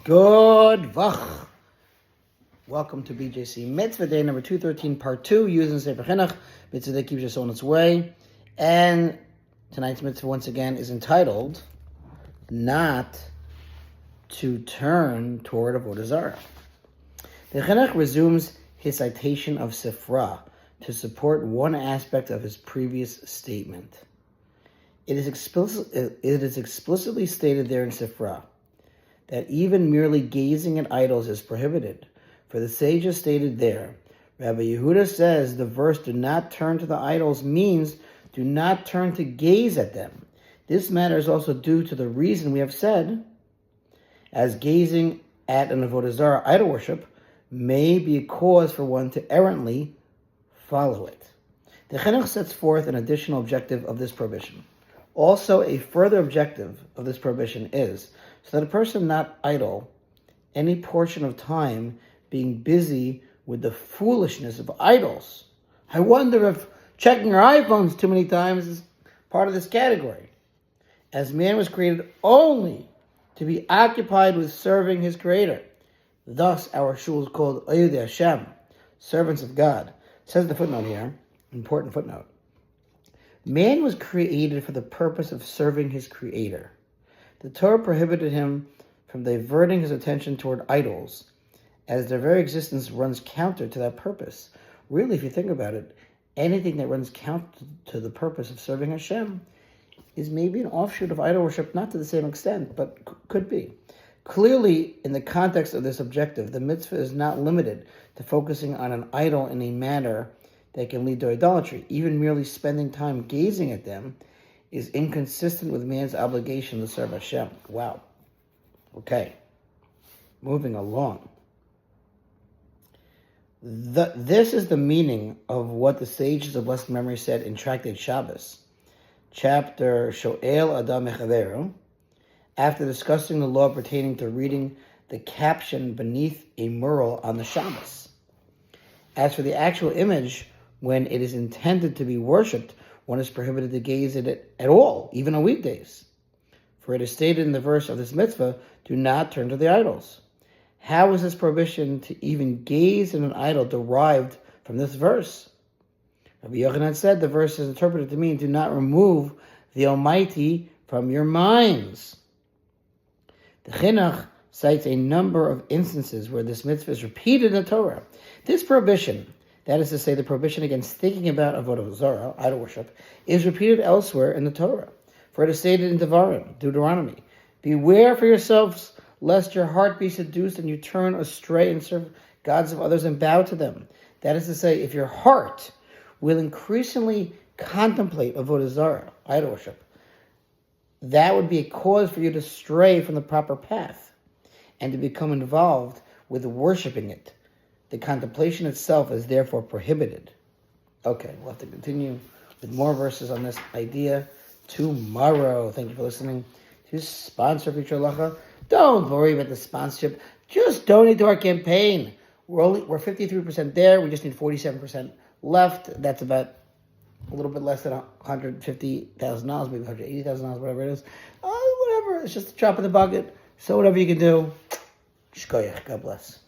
Good Vach. Welcome to BJC Mitzvah Day number 213, part 2, using Sefer Hachinuch. Mitzvah that keeps us on its way. And tonight's mitzvah, once again, is entitled, Not to Turn Toward Avodah Zarah. The Hachinuch resumes his citation of Sifra to support one aspect of his previous statement. It is explicitly stated there in Sifra that even merely gazing at idols is prohibited. For the sages stated there, Rabbi Yehuda says the verse "do not turn to the idols" means do not turn to gaze at them. This matter is also due to the reason we have said, as gazing at an Avodah Zarah idol worship may be a cause for one to errantly follow it. The Hachinuch sets forth an additional objective of this prohibition. Also, a further objective of this prohibition is so that a person not idle any portion of time being busy with the foolishness of idols. I wonder if checking our iPhones too many times is part of this category, as man was created only to be occupied with serving his Creator. Thus, our shul is called Oyedei Hashem, servants of God. Says the footnote here, important footnote. Man was created for the purpose of serving his Creator. The Torah prohibited him from diverting his attention toward idols, as their very existence runs counter to that purpose. Really, if you think about it, anything that runs counter to the purpose of serving Hashem is maybe an offshoot of idol worship, not to the same extent, but could be. Clearly, in the context of this objective, the mitzvah is not limited to focusing on an idol in a manner that can lead to idolatry. Even merely spending time gazing at them is inconsistent with man's obligation to serve Hashem. Wow. Okay. Moving along. This is the meaning of what the sages of blessed memory said in Tractate Shabbos, chapter Shoel Adam Mechaveru, after discussing the law pertaining to reading the caption beneath a mural on the Shabbos. As for the actual image, when it is intended to be worshipped, one is prohibited to gaze at it at all, even on weekdays. For it is stated in the verse of this mitzvah, do not turn to the idols. How is this prohibition to even gaze at an idol derived from this verse? Rabbi Yochanan said the verse is interpreted to mean, do not remove the Almighty from your minds. The Chinuch cites a number of instances where this mitzvah is repeated in the Torah. This prohibition, that is to say, the prohibition against thinking about Avodah Zarah, idol worship, is repeated elsewhere in the Torah. For it is stated in Deuteronomy, beware for yourselves, lest your heart be seduced and you turn astray and serve gods of others and bow to them. That is to say, if your heart will increasingly contemplate Avodah Zarah, idol worship, that would be a cause for you to stray from the proper path and to become involved with worshiping it. The contemplation itself is therefore prohibited. Okay, we'll have to continue with more verses on this idea tomorrow. Thank you for listening to Sponsor Future Halacha. Don't worry about the sponsorship. Just donate to our campaign. We're 53% there. We just need 47% left. That's about a little bit less than $150,000, maybe $180,000, whatever it is. Whatever. It's just a drop in the bucket. So whatever you can do. Shkoyach. God bless.